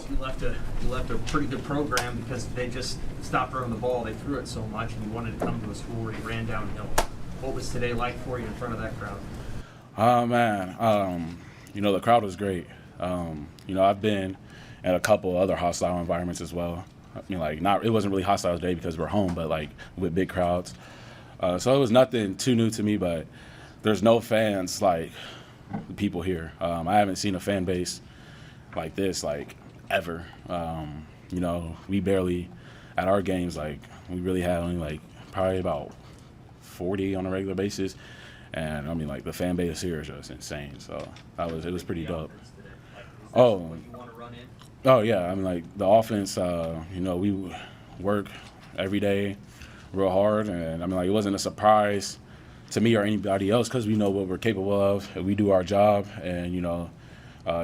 you left a pretty good program because they just stopped running the ball. They threw it so much, and you wanted to come to a school where you ran downhill. What was today like for you in front of that crowd? Man, the crowd was great. I've been in a couple other hostile environments as well. I mean, it wasn't really hostile today because we're home, but with big crowds. So it was nothing too new to me, but there's no fans like the people here. I haven't seen a fan base like this, ever. We barely, at our games, we really had only, probably about 40 on a regular basis. And, the fan base here is just insane. So it was pretty dope. Oh, yeah. The offense, we work every day real hard. And, it wasn't a surprise to me or anybody else because we know what we're capable of. We do our job and,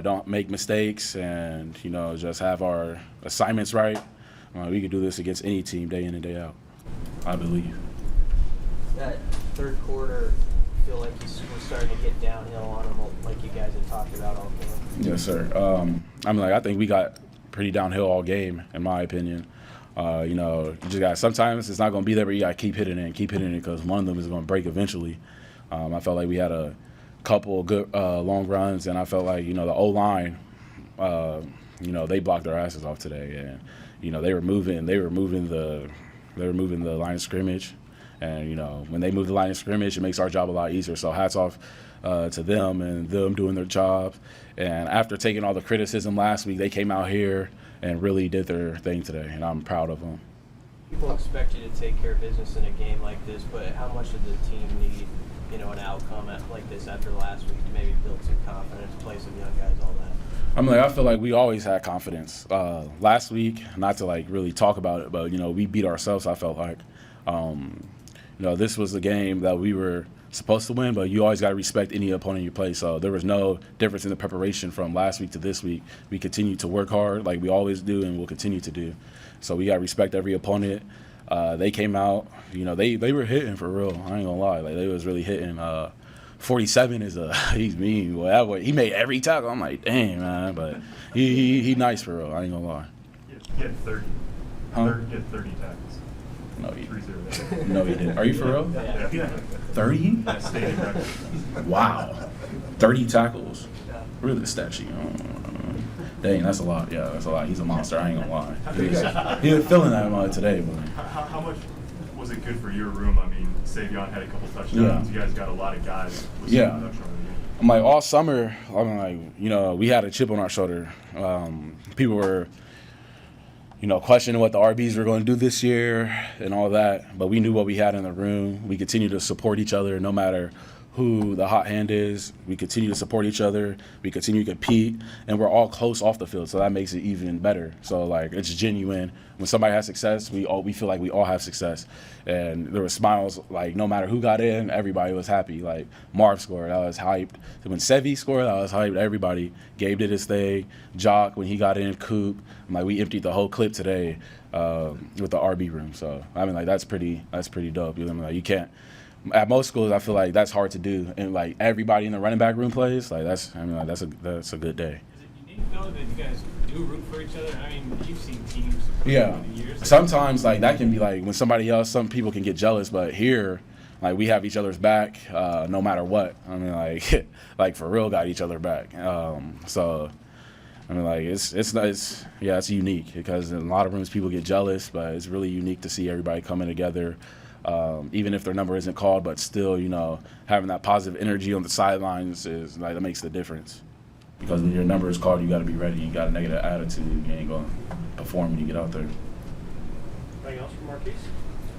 don't make mistakes and, just have our assignments right. We could do this against any team day in and day out, I believe. That third quarter, I feel like we're starting to get downhill on them like you guys have talked about all game. Yes, sir. I think we got pretty downhill all game, in my opinion. You just got sometimes it's not going to be there, but you got to keep hitting it because one of them is going to break eventually. I felt like we had a couple of good long runs, and I felt like the O-line, they blocked their asses off today, and they were moving the line of scrimmage, and when they move the line of scrimmage, it makes our job a lot easier. So hats off to them and them doing their job. And after taking all the criticism last week, they came out here and really did their thing today, and I'm proud of them. People expect you to take care of business in a game like this, but how much does the team need, an outcome like this after last week to maybe build some confidence, play some young guys, all that? I feel like we always had confidence. Last week, not to really talk about it, but we beat ourselves. I felt like, this was a game that we were supposed to win, but you always got to respect any opponent you play. So there was no difference in the preparation from last week to this week. We continue to work hard like we always do and will continue to do. So we got to respect every opponent. They came out, they were hitting for real. I ain't gonna lie, they was really hitting. 47 he's mean. Well, he made every tackle. I'm like, dang, man, but he nice for real. I ain't gonna lie. He had 30. Huh? He had 30 tackles. No, he didn't. Are you for real? Yeah. 30? Stadium record. Wow. 30 tackles. Really the stat sheet. Dang, that's a lot. Yeah, that's a lot. He's a monster. I ain't gonna lie. He was feeling that today, but. How much was it good for your room? Savion had a couple touchdowns. Yeah. You guys got a lot of guys with some production on the game. All summer, we had a chip on our shoulder. People were, questioning what the RBs were going to do this year and all that. But we knew what we had in the room. We continue to support each other no matter who the hot hand is. We continue to support each other. We continue to compete, and we're all close off the field, so that makes it even better. So it's genuine. When somebody has success, we feel like we all have success, and there were smiles. No matter who got in, everybody was happy. Marv scored, I was hyped. When Sevi scored, I was hyped. Everybody. Gabe did his thing. Jock when he got in, Coop. We emptied the whole clip today with the RB room. So that's pretty dope. You can't. At most schools, I feel like that's hard to do, and everybody in the running back room plays. That's a good day. Is it unique though that you guys do root for each other? You've seen teams over the years. Sometimes that can be when somebody else, some people can get jealous, but here, we have each other's back no matter what. For real, got each other back. It's unique because in a lot of rooms people get jealous, but it's really unique to see everybody coming together. Even if their number isn't called, but still, having that positive energy on the sidelines is that makes the difference. Because when your number is called, you got to be ready. You got a negative attitude. You ain't going to perform when you get out there. Anything else from Markese?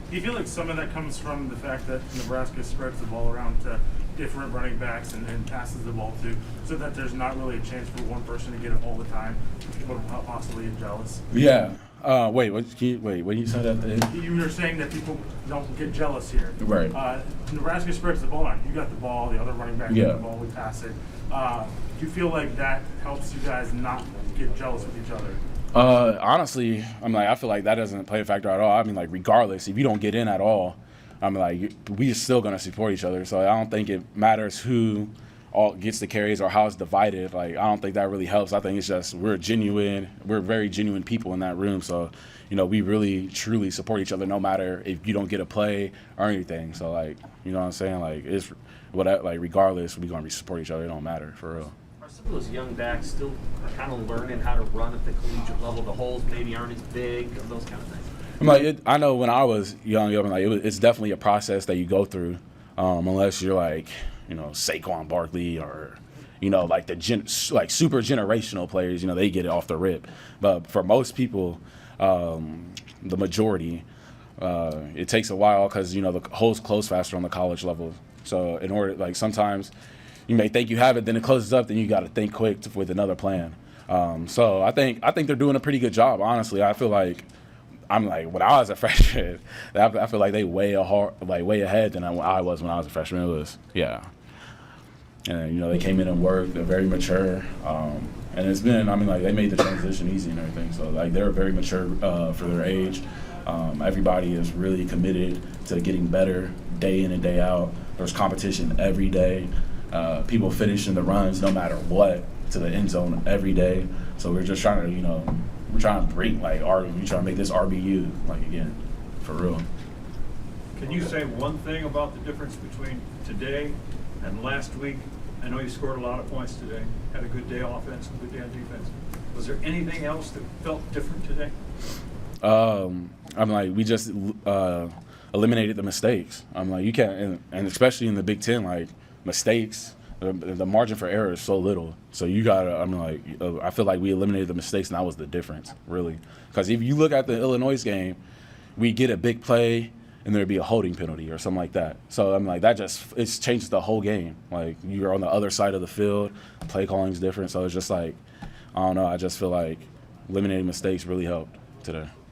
Do you feel like some of that comes from the fact that Nebraska spreads the ball around to different running backs and passes the ball to, so that there's not really a chance for one person to get it all the time? People are possibly jealous. Yeah. Wait, what you said at the end? You were saying that people don't get jealous here. Right. Nebraska spreads the ball around. You got the ball, the other running back got the ball, we pass it. Do you feel like that helps you guys not get jealous with each other? Honestly, I feel like that doesn't play a factor at all. Regardless, if you don't get in at all, we're still going to support each other. So I don't think it matters who all gets the carries or how it's divided. Like, I don't think that really helps. I think it's just we're very genuine people in that room. So, you know, we really truly support each other no matter if you don't get a play or anything. So, like, you know what I'm saying? Like, it's like regardless, we're gonna support each other. It don't matter for real. Are some of those young backs still kind of learning how to run at the collegiate level? The holes maybe aren't as big, those kind of things. I'm like, I know when I was young, I'm like, it's definitely a process that you go through, unless you're like, you know, Saquon Barkley or, you know, like like super generational players. You know, they get it off the rip. But for most people, the majority, it takes a while because, you know, the holes close faster on the college level. So in order, like, sometimes you may think you have it, then it closes up, then you got to think quick with another plan. So I think they're doing a pretty good job. Honestly, I feel like when I was a freshman, I feel like they way ahead than I was when I was a freshman. It was and you know, they came in and worked. They're very mature, and it's been, they made the transition easy and everything. So like they're very mature for their age. Everybody is really committed to getting better day in and day out. There's competition every day. People finishing the runs no matter what to the end zone every day. So we're just trying to bring we're trying to make this RBU again, for real. Can you say one thing about the difference between today and last week? I know you scored a lot of points today, had a good day offense and good day on defense. Was there anything else that felt different today? We just eliminated the mistakes. You can't, and especially in the Big Ten, mistakes, the margin for error is so little. So you gotta, I feel like we eliminated the mistakes, and that was the difference, really. Because if you look at the Illinois game, we get a big play, and there'd be a holding penalty or something like that. So that it changes the whole game. You're on the other side of the field, play calling's different. So it's just I don't know. I just feel like eliminating mistakes really helped today.